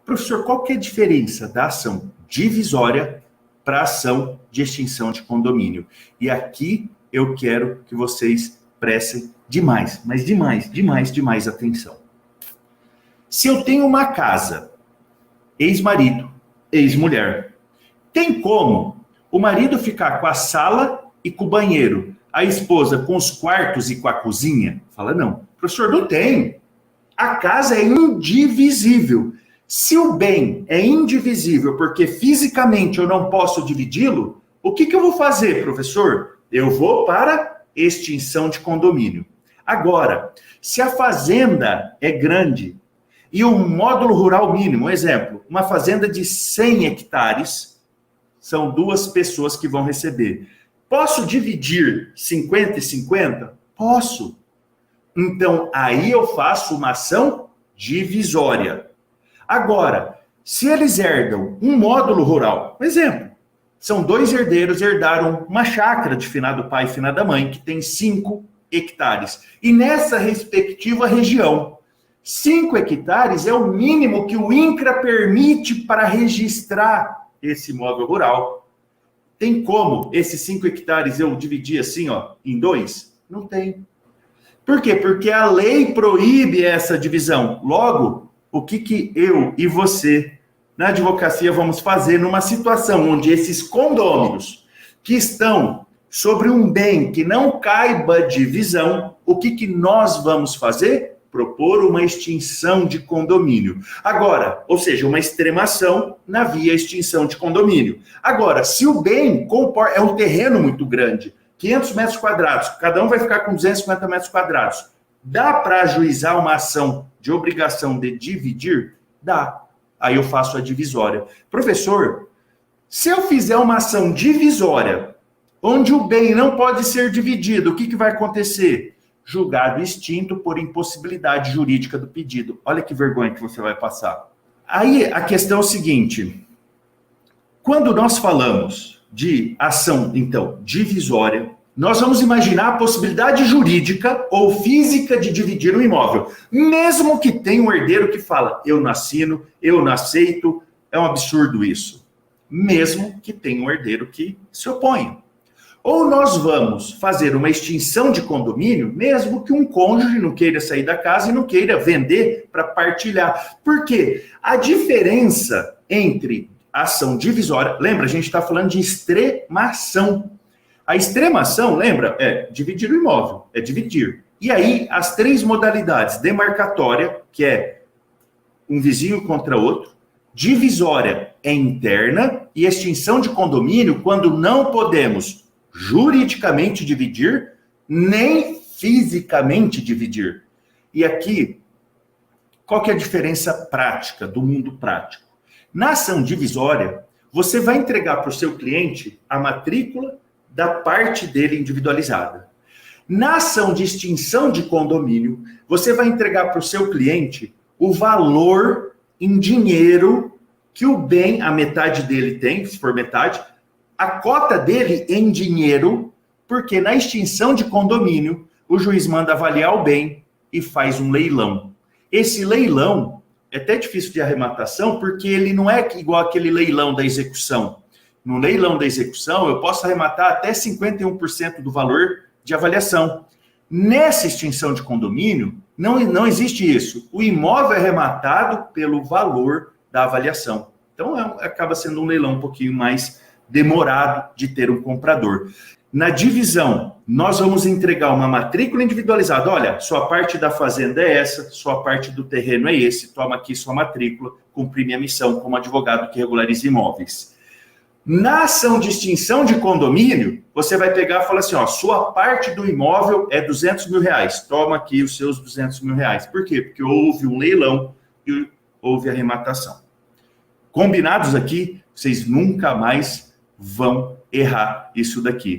Professor, qual que é a diferença da ação divisória para a ação de extinção de condomínio? E aqui eu quero que vocês prestem demais, mas demais atenção. Se eu tenho uma casa, ex-marido, ex-mulher, tem como o marido ficar com a sala e com o banheiro, a esposa com os quartos e com a cozinha? Fala, não. Professor, não tem. A casa é indivisível. Se o bem é indivisível porque fisicamente eu não posso dividi-lo, o que eu vou fazer, professor? Eu vou para extinção de condomínio. Agora, se a fazenda é grande e o módulo rural mínimo, exemplo, uma fazenda de 100 hectares, são 2 pessoas que vão receber. Posso dividir 50 e 50? Posso. Então, aí eu faço uma ação divisória. Agora, se eles herdam um módulo rural, um exemplo, são 2 herdeiros, herdaram uma chácara de finado pai e finada mãe, que tem 5 hectares. E nessa respectiva região, 5 hectares é o mínimo que o INCRA permite para registrar esse imóvel rural. Tem como esses 5 hectares eu dividir assim, ó, em 2? Não tem. Por quê? Porque a lei proíbe essa divisão. Logo, o que eu e você, na advocacia, vamos fazer numa situação onde esses condôminos que estão sobre um bem que não caiba divisão, o que nós vamos fazer? Propor uma extinção de condomínio. Agora, ou seja, uma extremação na via extinção de condomínio. Agora, se o bem comporta, é um terreno muito grande, 500 metros quadrados, cada um vai ficar com 250 metros quadrados, dá para ajuizar uma ação de obrigação de dividir? Dá. Aí eu faço a divisória. Professor, se eu fizer uma ação divisória, onde o bem não pode ser dividido, o que vai acontecer? Julgado extinto por impossibilidade jurídica do pedido. Olha que vergonha que você vai passar. Aí a questão é o seguinte: quando nós falamos de ação, então, divisória, nós vamos imaginar a possibilidade jurídica ou física de dividir um imóvel. Mesmo que tenha um herdeiro que fala, eu não assino, eu não aceito, é um absurdo isso. Mesmo que tenha um herdeiro que se oponha. Ou nós vamos fazer uma extinção de condomínio, mesmo que um cônjuge não queira sair da casa e não queira vender para partilhar. Por quê? A diferença entre ação divisória, lembra, a gente está falando de extremação. A extremação, lembra, é dividir o imóvel, é dividir. E aí, as 3 modalidades: demarcatória, que é um vizinho contra outro, divisória é interna, e extinção de condomínio, quando não podemos juridicamente dividir, nem fisicamente dividir. E aqui, qual que é a diferença prática, do mundo prático? Na ação divisória, você vai entregar para o seu cliente a matrícula da parte dele individualizada. Na ação de extinção de condomínio, você vai entregar para o seu cliente o valor em dinheiro que o bem, a metade dele tem, se for metade, a cota dele em dinheiro, porque na extinção de condomínio, o juiz manda avaliar o bem e faz um leilão. Esse leilão é até difícil de arrematação, porque ele não é igual aquele leilão da execução. No leilão da execução, eu posso arrematar até 51% do valor de avaliação. Nessa extinção de condomínio, não existe isso. O imóvel é arrematado pelo valor da avaliação. Então, acaba sendo um leilão um pouquinho mais demorado de ter um comprador. Na divisão, nós vamos entregar uma matrícula individualizada. Olha, sua parte da fazenda é essa, sua parte do terreno é esse, toma aqui sua matrícula, cumpri minha missão como advogado que regulariza imóveis. Na ação de extinção de condomínio, você vai pegar e falar assim, ó, sua parte do imóvel é R$200 mil, toma aqui os seus R$200 mil. Por quê? Porque houve um leilão e houve arrematação. Combinados aqui, vocês nunca mais vão errar isso daqui.